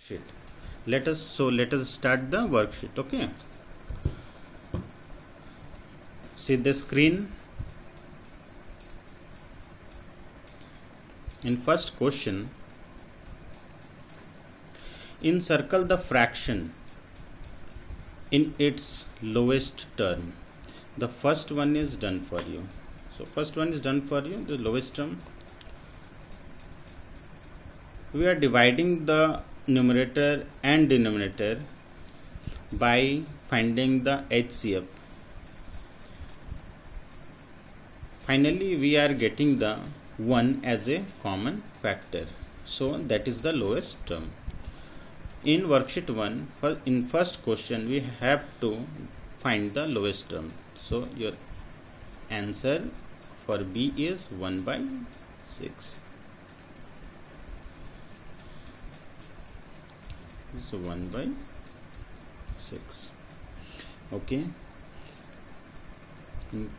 sheet. Let us start the worksheet. Okay, see the screen. In first question, encircle the fraction in its lowest term. The first one is done for you. So first one is done for you, the lowest term. We are dividing the numerator and denominator by finding the HCF. Finally, we are getting the 1 as a common factor. So that is the lowest term. In worksheet 1, in first question, we have to find the lowest term. So your answer for B is 1 by 6. So 1 by 6. Okay. In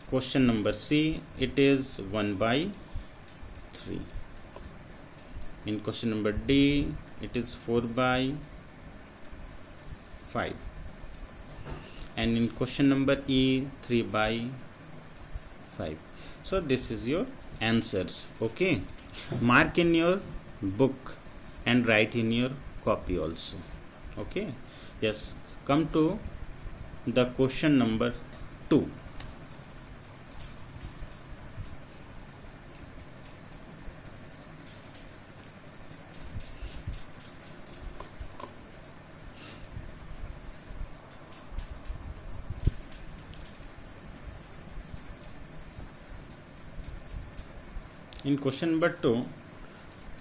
question number C, it is 1 by 3. In question number D, it is 4 by 5. And in question number E, 3 by 5. So this is your answers. Okay. Mark in your book and write in your copy also. Okay. Yes. Come to the question number 2. In question number 2,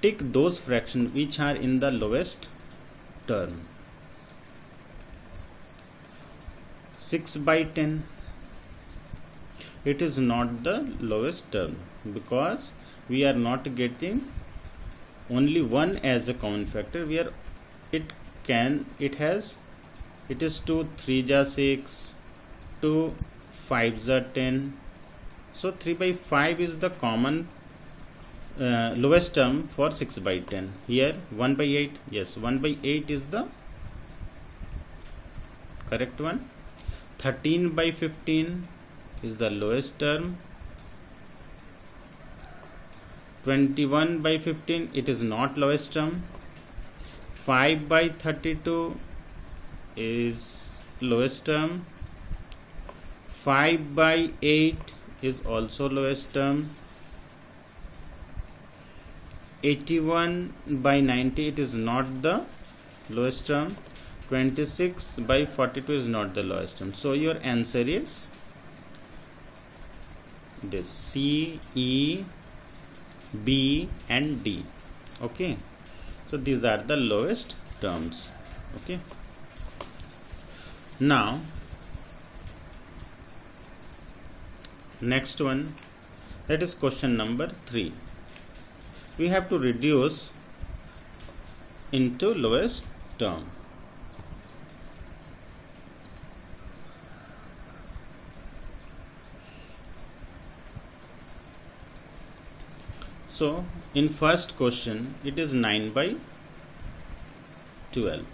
tick those fractions which are in the lowest term. 6 by 10. It is not the lowest term because we are not getting only 1 as a common factor. It is 2 3 are 6, 2 5 are 10. So 3 by 5 is the common lowest term for 6 by 10. Here 1 by 8. Yes, 1 by 8 is the correct one. 13 by 15 is the lowest term. 21 by 15, it is not lowest term. 5 by 32 is lowest term. 5 by 8 is also lowest term. 81 by 90, it is not the lowest term. 26 by 42 is not the lowest term. So your answer is this: C, E, B and D. Okay, so these are the lowest terms. Okay, now next one, that is question number 3. We have to reduce into lowest term. So in first question, it is 9 by 12.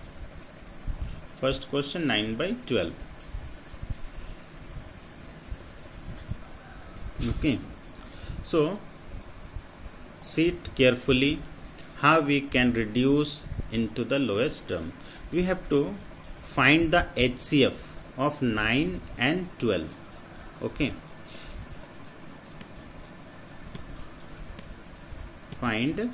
First question, 9 by 12. Okay, so see it carefully how we can reduce into the lowest term. We have to find the HCF of 9 and 12. Okay, find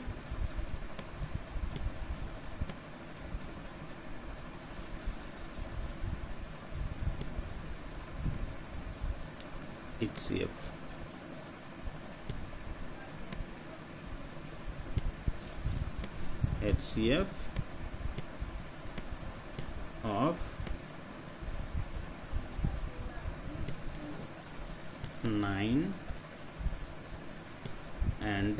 HCF. HCF of 9 and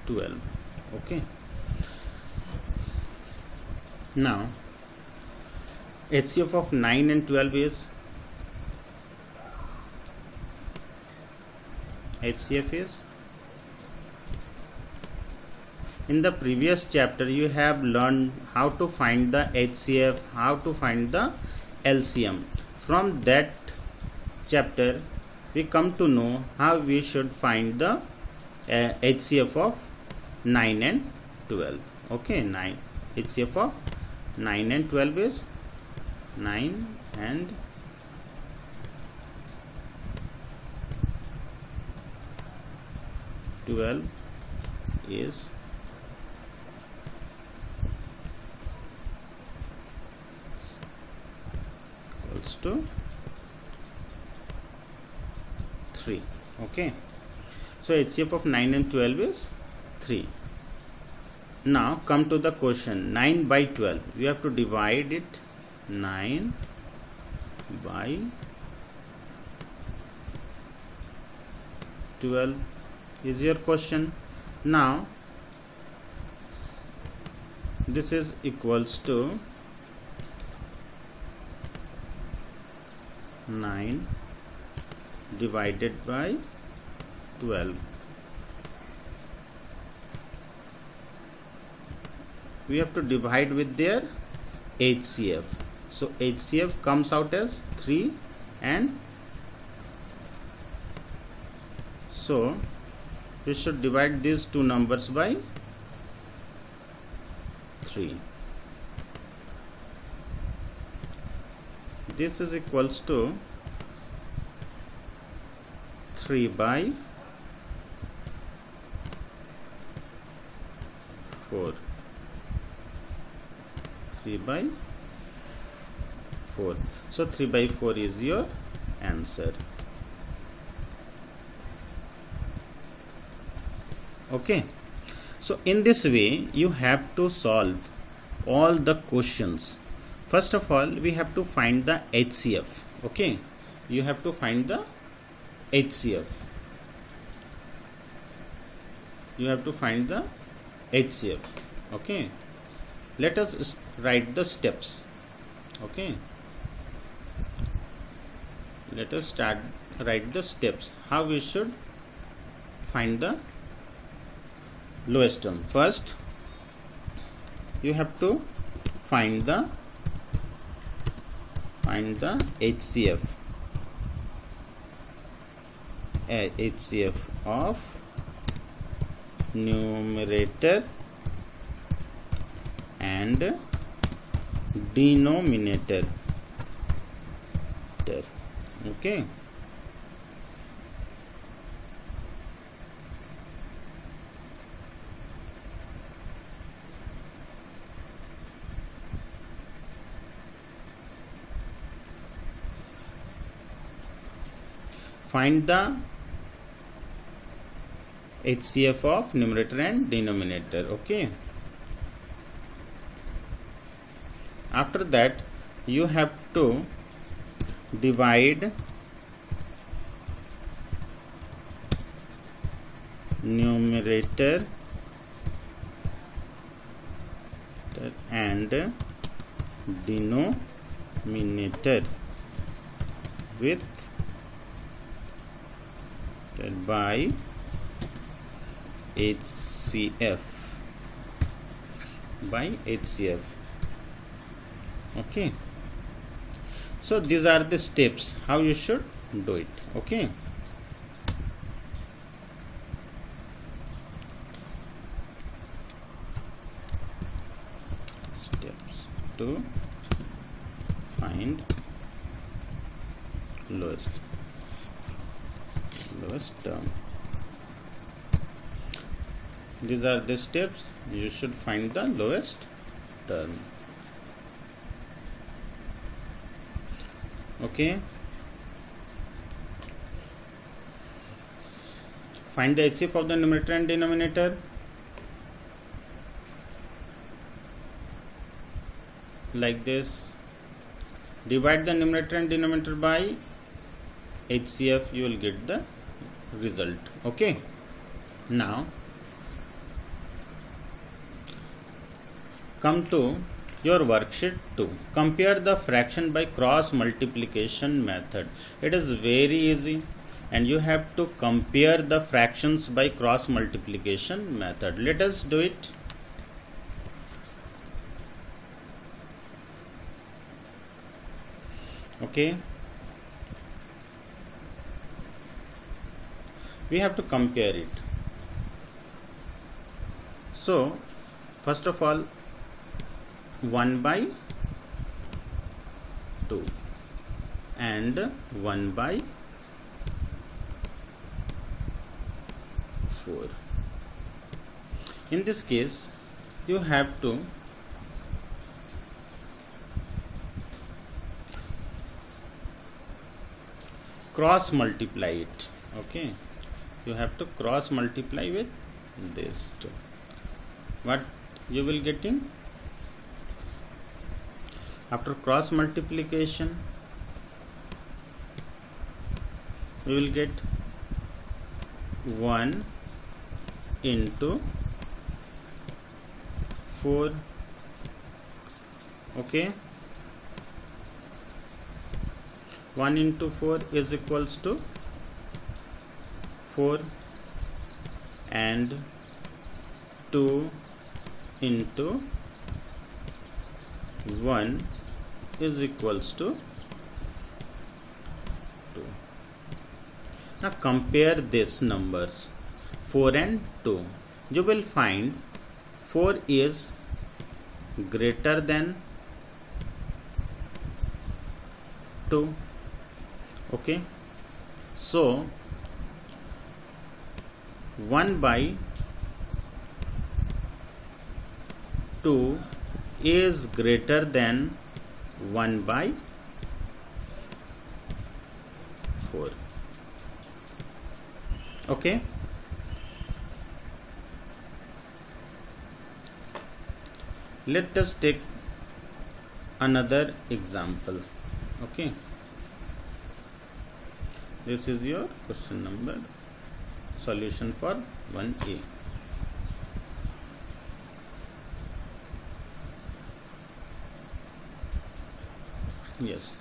12. Okay, now HCF of 9 and 12 is HCF is, in the previous chapter you have learned how to find the HCF, how to find the LCM. From that chapter we come to know how we should find the HCF of 9 and 12. Okay, HCF of 9 and 12 is 9 and 12 is equals to 3. Okay, so HCF of 9 and 12 is 3. Now come to the question. 9 by 12, we have to divide it. 9 by 12 is your question. Now this is equals to 9 divided by 12. We have to divide with their HCF. So HCF comes out as 3, and so we should divide these two numbers by 3. This is equals to 3 by 4. 3 by 4. So 3 by 4 is your answer. Okay, so in this way you have to solve all the questions. First of all, we have to find the HCF. Okay, you have to find the HCF. You have to find the HCF. Okay, let us write the steps. Okay, let us write the steps how we should find the lowest term. First, you have to find the HCF. HCF of numerator and denominator. Okay, find the HCF of numerator and denominator. Okay, after that you have to divide numerator and denominator with by HCF. Okay, so these are the steps how you should do it. Okay, steps to find lowest term. These are the steps you should find the lowest term. Okay, find the HCF of the numerator and denominator. Like this, divide the numerator and denominator by HCF, you will get the result. Okay, now come to Your worksheet 2. Compare the fraction by cross multiplication method. It is very easy, and you have to compare the fractions by cross multiplication method. Let us do it. Okay. We have to compare it. So, first of all, 1 by 2 and 1 by 4. In this case, you have to cross multiply it. Okay, you have to cross multiply with this two. What you will getting? After cross multiplication, we will get 1 into 4. Okay, 1 into 4 is equals to 4, and 2 into 1 is equals to 2. Now compare these numbers, 4 and 2. You will find 4 is greater than 2. Okay, so 1 by 2 is greater than 1 by 4. Okay, let us take another example. Okay, this is your question number solution for 1A. Yes,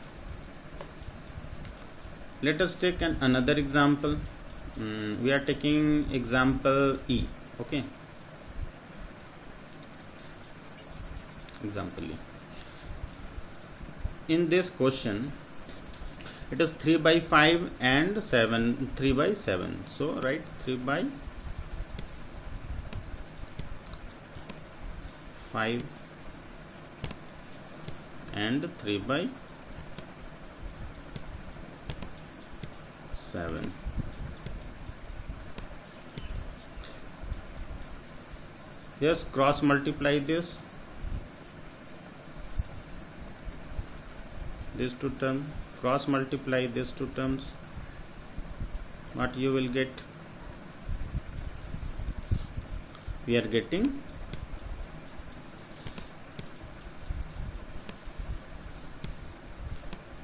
let us take another example. We are taking example E. Okay, example E. In this question, it is 3 by 5 and 3 by 7. So write 3 by 5 and 3 by 7. Yes, cross multiply these two terms. Cross multiply these two terms. What you will get? We are getting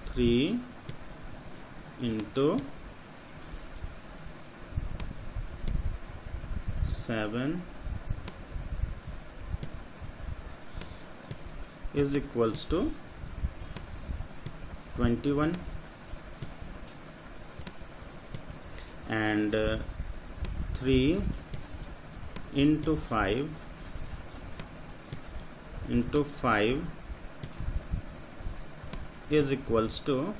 3 into 7 is equals to 21, and 3 into 5 is equals to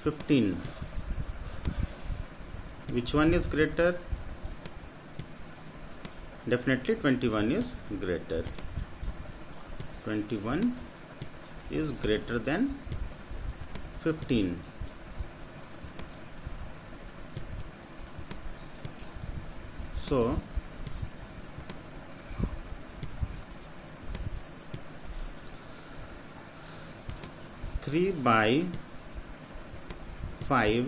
15. Which one is greater? Definitely 21 is greater. 21 is greater than 15. So three by 5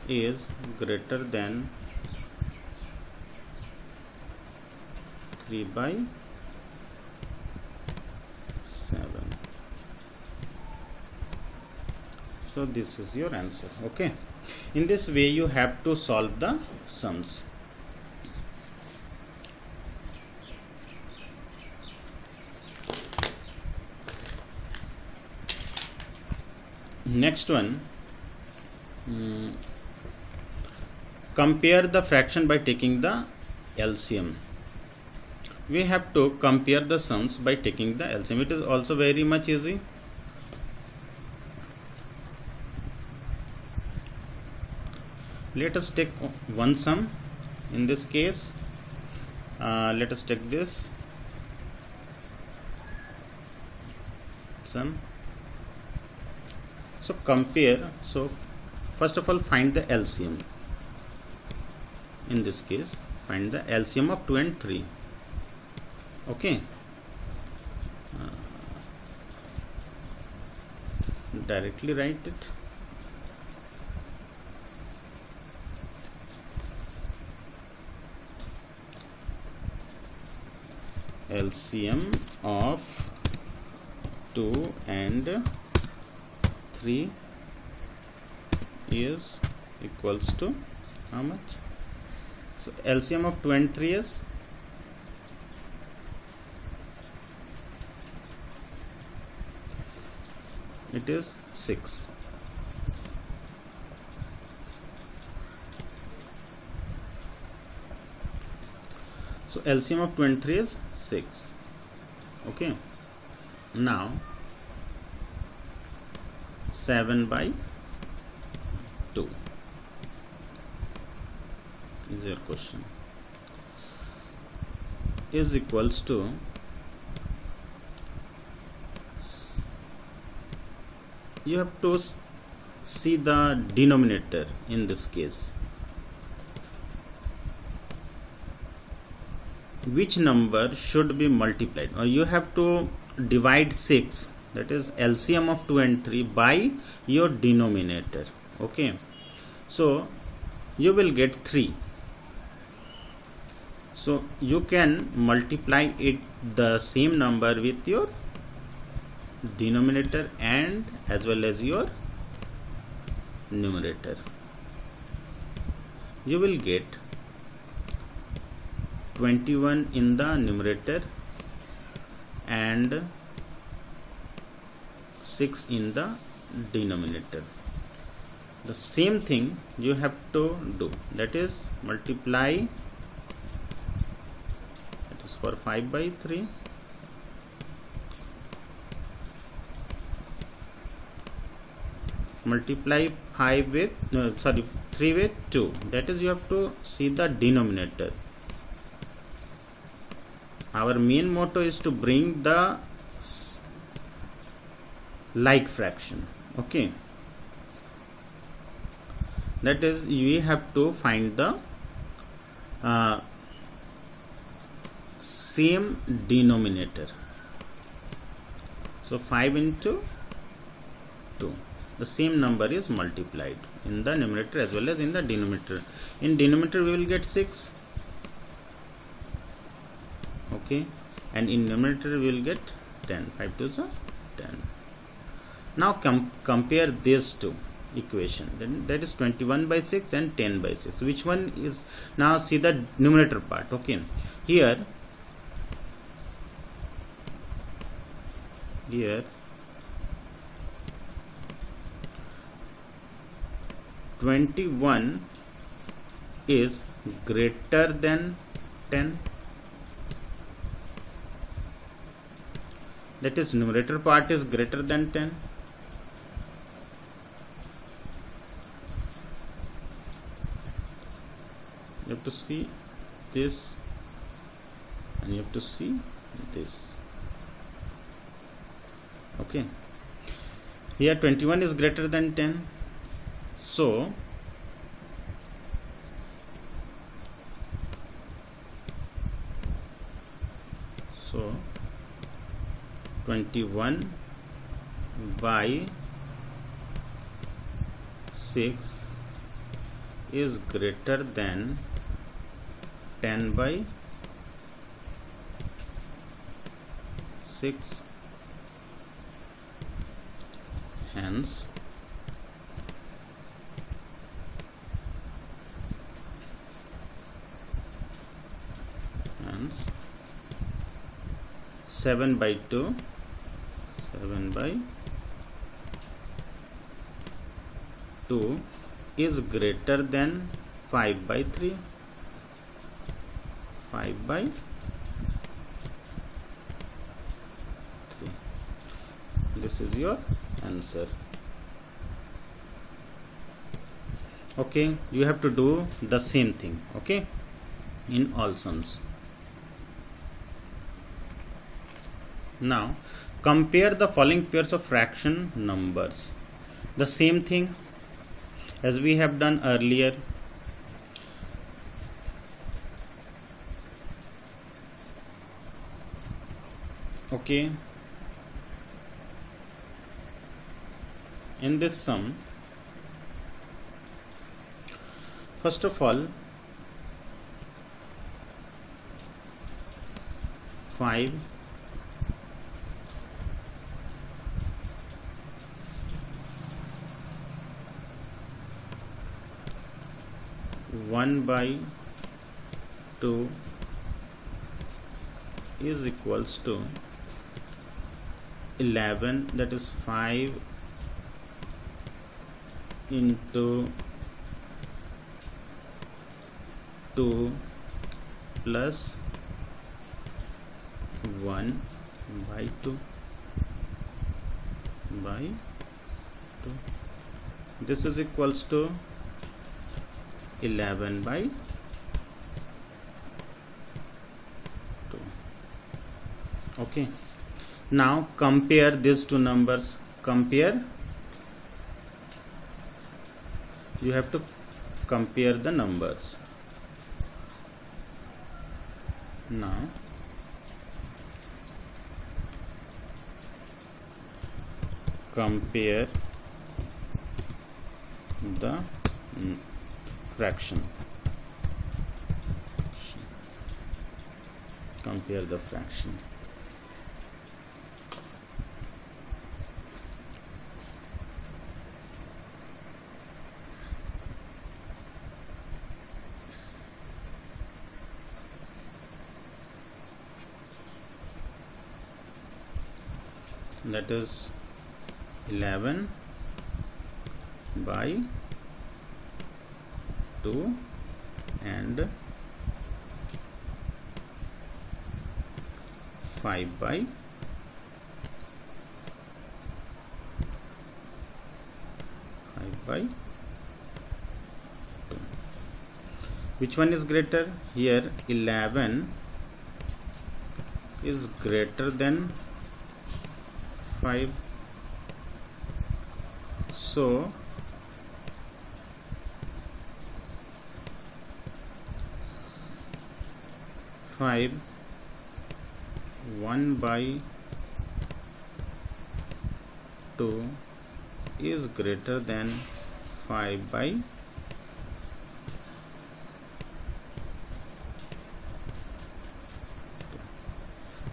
is greater than 3 by 7. So this is your answer. Okay, in this way you have to solve the sums. Next one, compare the fraction by taking the LCM. We have to compare the sums by taking the LCM. It is also very much easy. Let us take one sum. In this case, let us take this sum. So compare. So first of all, find the LCM. In this case, find the LCM of 2 and 3. Okay. Directly write it. LCM of 2 and 3 is equals to how much? So LCM of 2 and 3 is it is 6. So LCM of 2 and 3 is 6. Okay. Now 7 by 2 is your question, is equals to you have to see the denominator in this case. Which number should be multiplied, or you have to divide 6, that is LCM of 2 and 3, by your denominator. Okay, so you will get 3. So you can multiply it the same number with your denominator and as well as your numerator. You will get 21 in the numerator and 6 in the denominator. The same thing you have to do, that is multiply, that is for 5 by 3, multiply 5 with 3 with 2, that is you have to see the denominator. Our main motto is to bring the like fraction. Okay, that is we have to find the same denominator. So 5 into 2, the same number is multiplied in the numerator as well as in the denominator. In denominator we will get 6. Okay, and in numerator we will get 10. 5 to the 10. Now compare these two equation, then that is 21 by 6 and 10 by 6. Which one is, now see the numerator part. Okay, here 21 is greater than 10. That is numerator part is greater than 10. You have to see this and you have to see this. Okay, here 21 is greater than 10, so so 21 by 6 is greater than 10 by 6. Hence, hence 7 by 2, 7 by 2 is greater than 5 by 3. 5 by 3. This is your answer. Okay, you have to do the same thing, okay, in all sums. Now compare the following pairs of fraction numbers. The same thing as we have done earlier. Okay, in this sum, first of all, 5 1 by 2 is equals to 11, that is 5 into 2 plus 1 by 2 by 2. This is equals to 11 by 2. Okay, now compare these two numbers. Compare, you have to compare the numbers. Now compare the fraction. Compare the fraction. That is 11 by 2 and 5 by 2. Which one is greater? Here 11 is greater than 5. So 5 1 by 2 is greater than 5 by 2.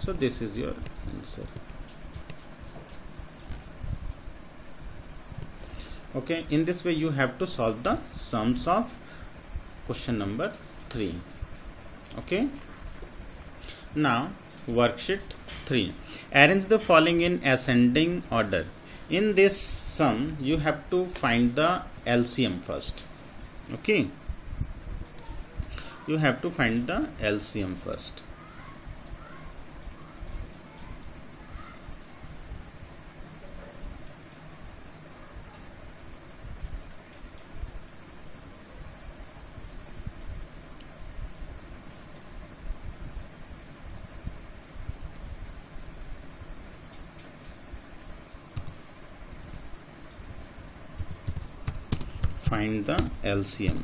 So this is your answer. Okay, in this way you have to solve the sums of question number 3. Okay, now worksheet 3. Arrange the following in ascending order. In this sum you have to find the LCM first. Okay, you have to find the LCM first. Find the LCM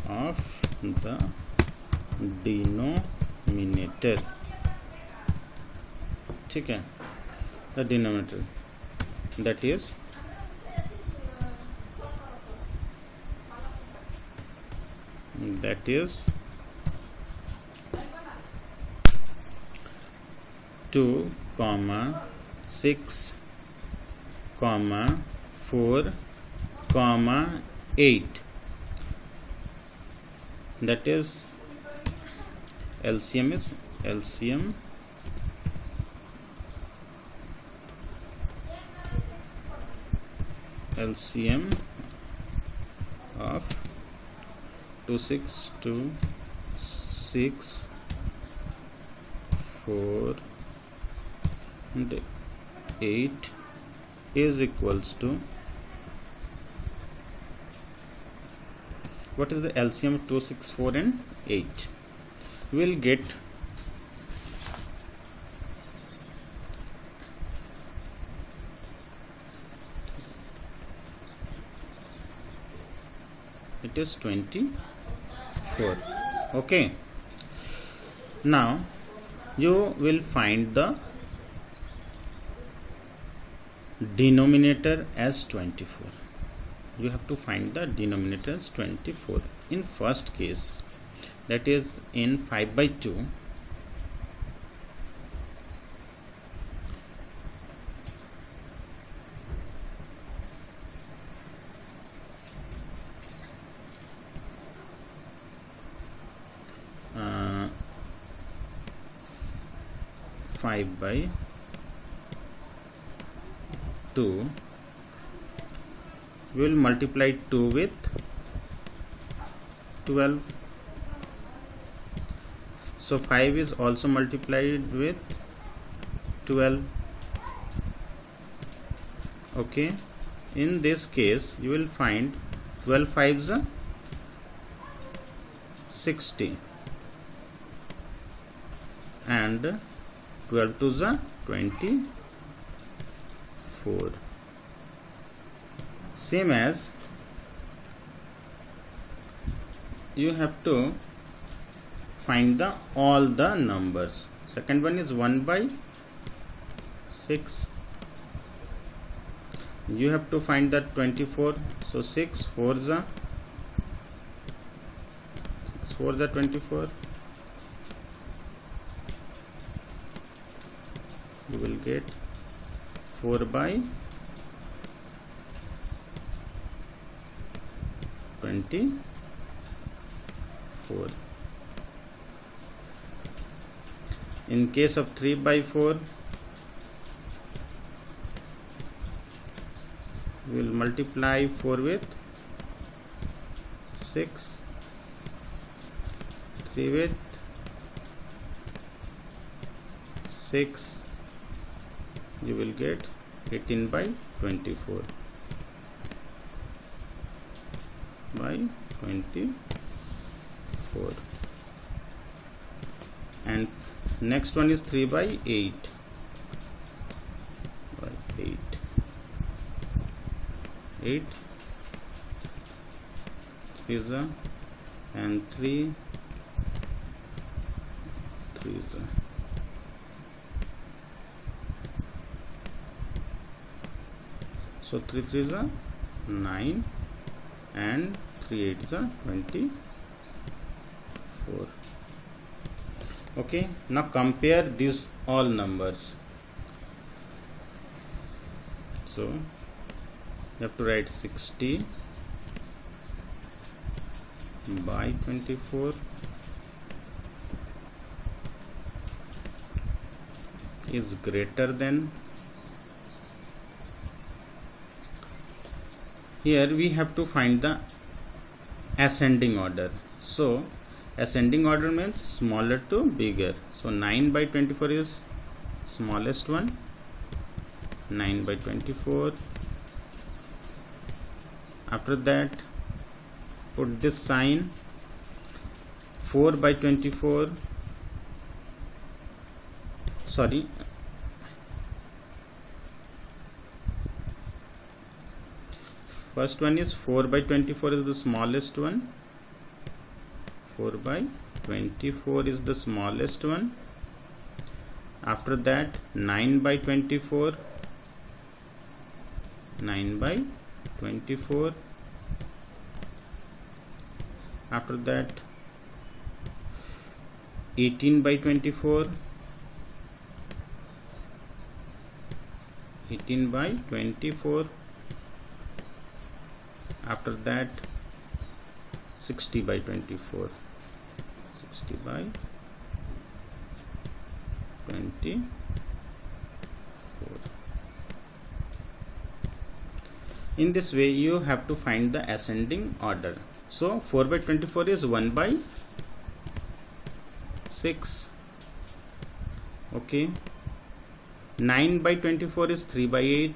of the denominator. ठीक है, the denominator, that is 2, 6, 4, 8. That is LCM is LCM LCM of 2, 6, 2, 6, 4 and 8 is equals to, what is the LCM of 2, 6, 4 and 8? We will get it is 24. Okay, now you will find the denominator as 24. You have to find the denominator as 24. In first case, that is in 5 by 2, uh, 5 by 2, we will multiply 2 with 12. So 5 is also multiplied with 12. Okay, in this case you will find 12 5s are 60 and 12 2s are 24. Same as you have to find the all the numbers. Second one is 1 by 6. You have to find the 24. So 6 4s are 24. You will get 4 by 24. In case of 3 by 4, we will multiply 4 with 6, 3 with 6, you will get 18 by 24 by 24. And next one is 3 by 8 by 8 3s and 3 3s. So 3 3s are 9 and 3 8s are 24. Okay, now compare these all numbers. So you have to write 60 by 24 is greater than. Here we have to find the ascending order. So ascending order means smaller to bigger. So 9 by 24 is smallest one. 9 by 24. After that, put this sign. 4 by 24. Sorry. First one is 4 by 24 is the smallest one. 4 by 24 is the smallest one. After that 9 by 24. 9 by 24. After that 18 by 24. 18 by 24. After that 60 by 24. 60 by 24. In this way you have to find the ascending order. So 4 by 24 is 1 by 6. Okay. 9 by 24 is 3 by 8.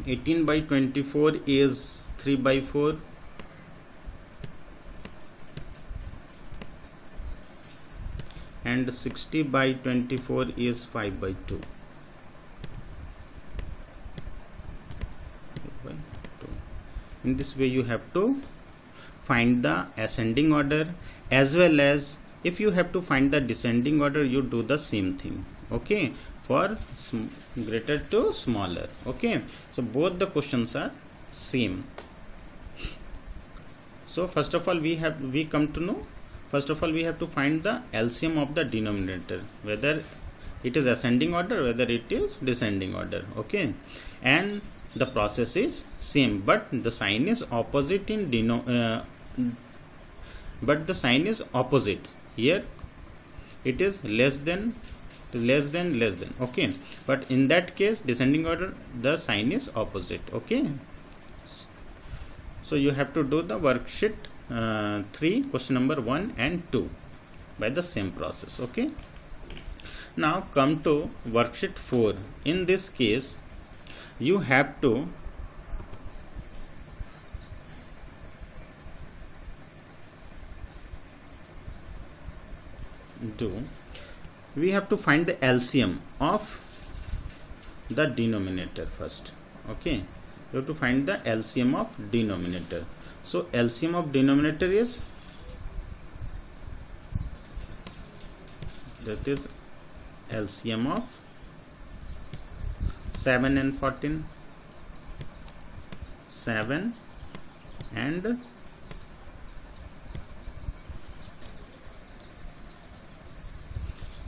18 by 24 is 3 by 4. And 60 by 24 is 5 by 2. In this way you have to find the ascending order, as well as if you have to find the descending order, you do the same thing. Okay, for greater to smaller. Okay, so both the questions are same. So first of all we have to find the LCM of the denominator, whether it is ascending order, whether it is descending order. Okay, and the process is same, but the sign is opposite in here. It is less than. Okay, but in that case descending order the sign is opposite. Okay, so you have to do the worksheet 3 question number 1 and 2 by the same process. Okay, now come to worksheet 4. In this case you have to find the LCM of the denominator first. Okay, you have to find the LCM of denominator. So LCM of denominator is, that is LCM of 7 and 14, 7 and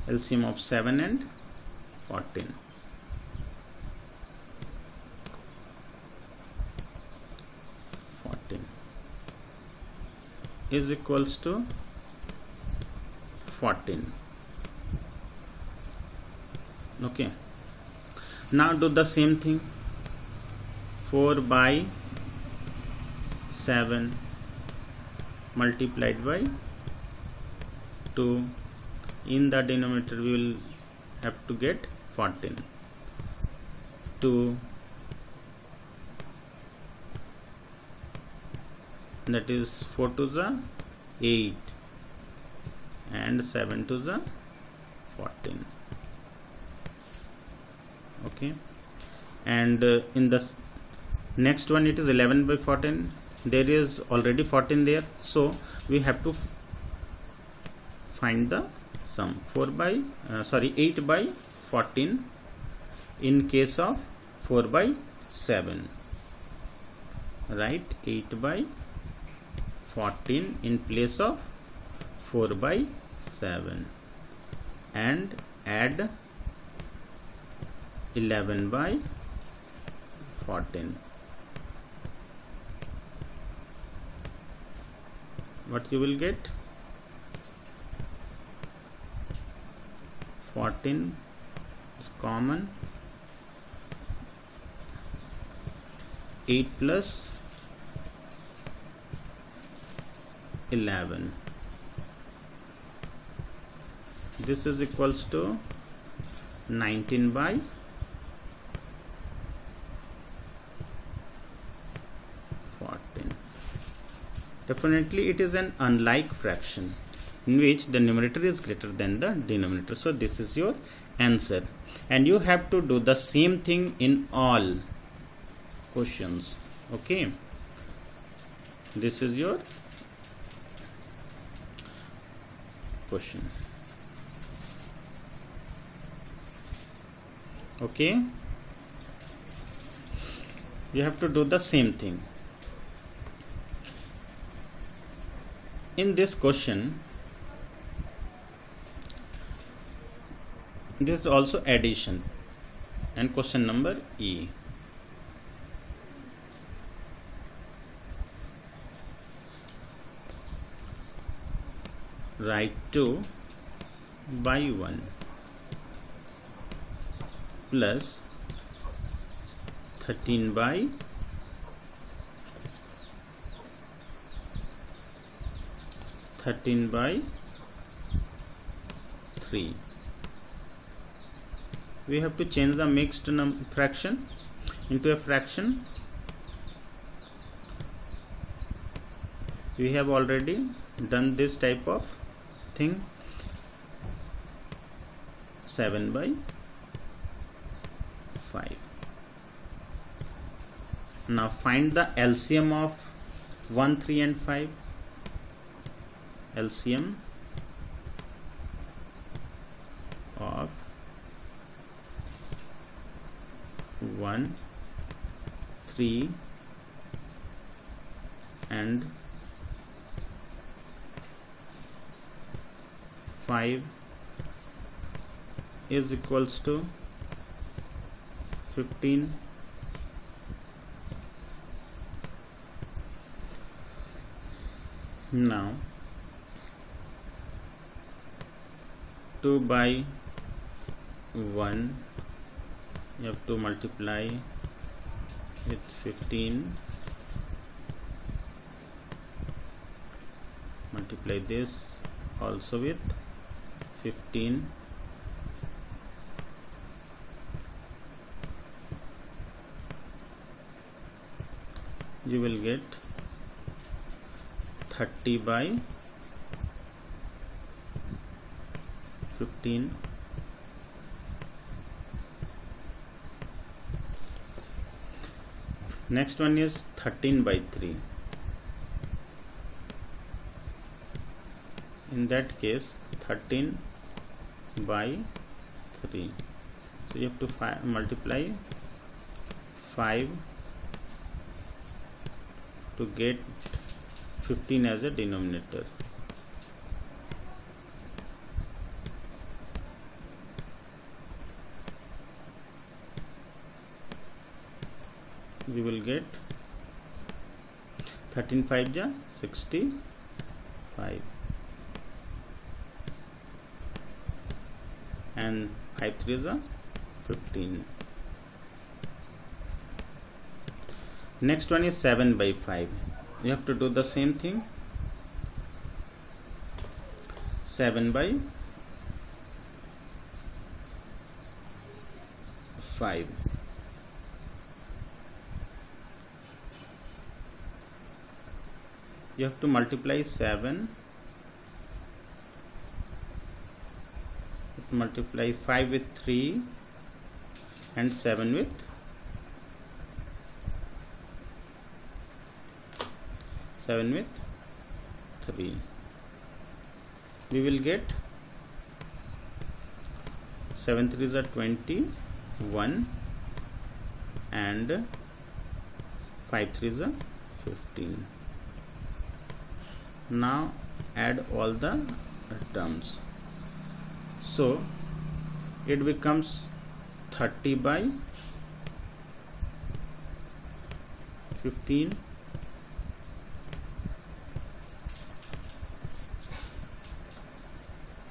LCM of 7 and 14. Is equals to 14. Okay, now do the same thing. 4 by 7 multiplied by 2. In the denominator we will have to get 14. 2, that is 4 to the 8 and 7 to the 14. Okay, and in the next one it is 11 by 14. There is already 14 there, so we have to find the sum. 8 by 14 in case of 4 by 7. Write 8 by 14 in place of 4 by 7 and add 11 by 14. What you will get? 14 is common. 8 plus 11. This is equals to 19 by 14. Definitely it is an unlike fraction in which the numerator is greater than the denominator. So this is your answer, and you have to do the same thing in all questions. Okay, this is your question. Okay, you have to do the same thing. In this question, this is also addition, and question number E. Write 2 by 1. plus 13 by 3. We have to change the mixed fraction into a fraction. We have already done this type of thing. 7 by 5. Now find the LCM of 1, 3 and 5. LCM of 1, 3 and 5 is equals to 15. Now 2 by 1 you have to multiply with 15, multiply this also with 15, you will get 30 by 15. Next one is 13 by 3. In that case 13 by 3. So you have to multiply 5 to get 15 as a denominator. You will get 13 5 ja 65 and 5 3 is 15. Next one is 7 by 5. You have to do the same thing. 7 by 5. You have to multiply 7, multiply 5 with 3 and 7 with 3. We will get 7 3 is 21 and 5 3 is 15. Now add all the terms. So it becomes 30 by 15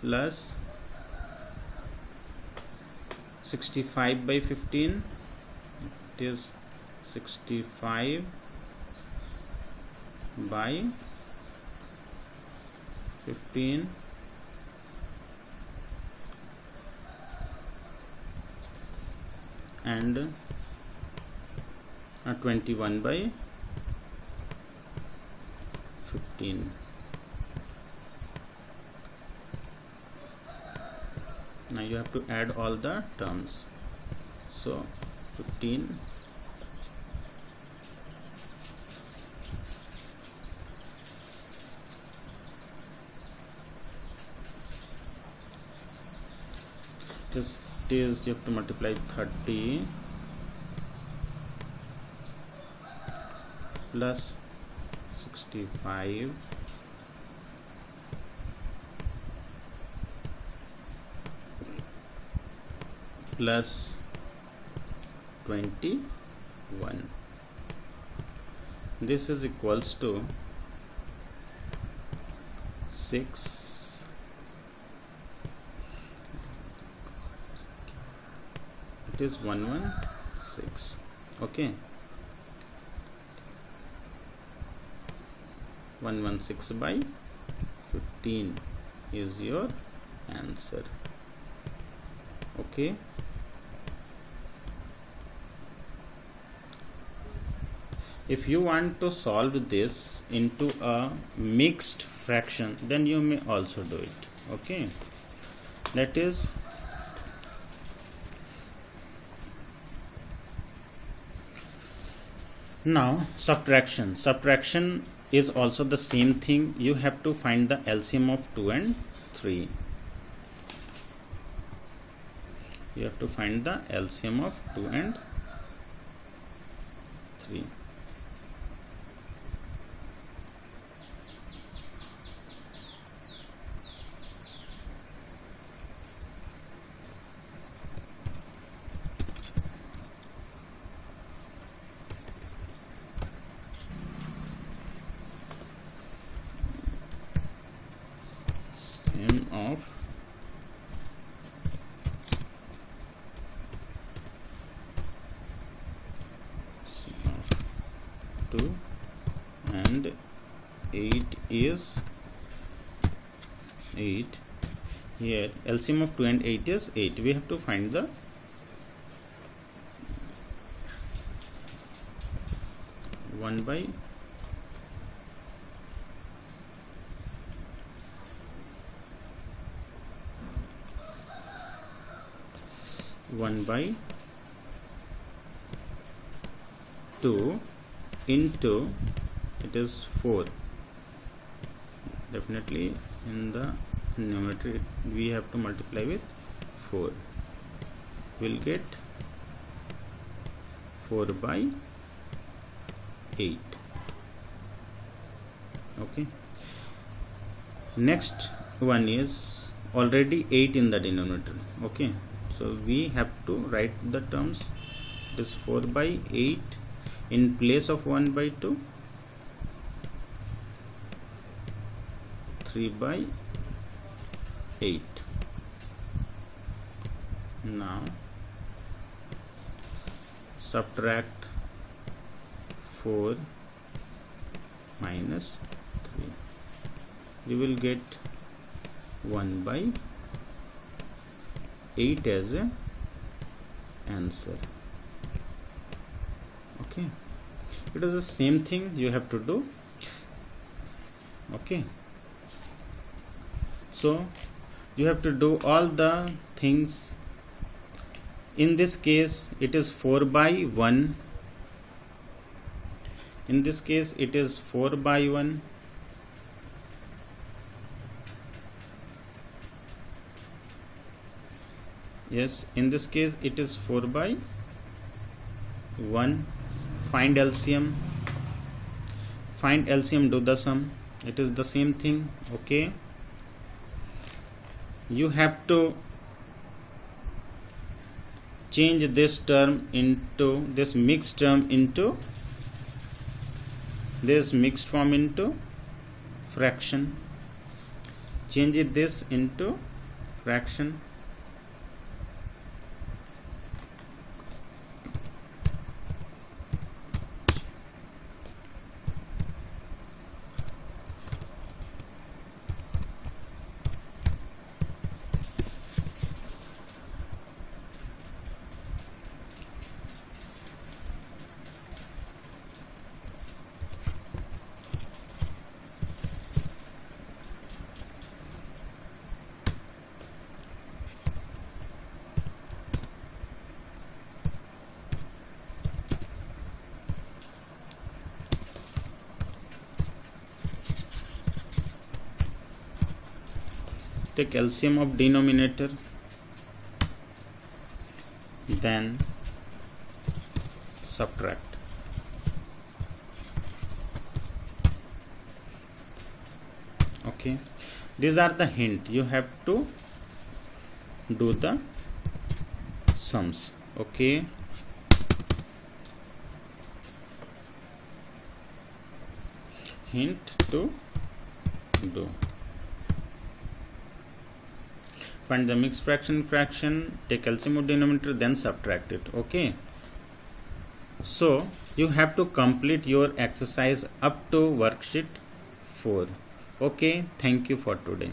plus 65 by 15. It is 65 by 15 and 21 by 15. Now you have to add all the terms. So 15 this is you have to multiply 30 plus 65 plus 21. This is equals to 6 it It is 116. Okay, 116 by 15 is your answer. Okay, if you want to solve this into a mixed fraction, then you may also do it. Okay, that is, now subtraction is also the same thing. You have to find the LCM of 2 and 3. You have to find the LCM of 2 and 3. Of 2 and 8 is 8. Here LCM of 2 and 8 is 8. We have to find the one by 2 into, it is 4. Definitely in the numerator we have to multiply with 4. We'll get 4 by 8. Okay, next one is already 8 in the denominator. Okay, so we have to write the terms. It is 4 by 8 in place of 1 by 2, 3 by 8. Now subtract 4 minus 3. You will get 1 by 8 as a answer. Okay, it is the same thing you have to do. Okay, so you have to do all the things. In this case it is 4 by 1. In this case it is 4 by 1. Yes, in this case it is 4 by 1. Find LCM. Find LCM, do the sum. It is the same thing. Okay, you have to change this term into this mixed term into this mixed form into fraction. Change it this into fraction. Take LCM of denominator, then subtract. Okay, these are the hint. You have to do the sums. Okay, hint to do. find the mixed fraction, take LCM of denominator, then subtract it. Okay, so you have to complete your exercise up to worksheet 4. Okay, thank you for today.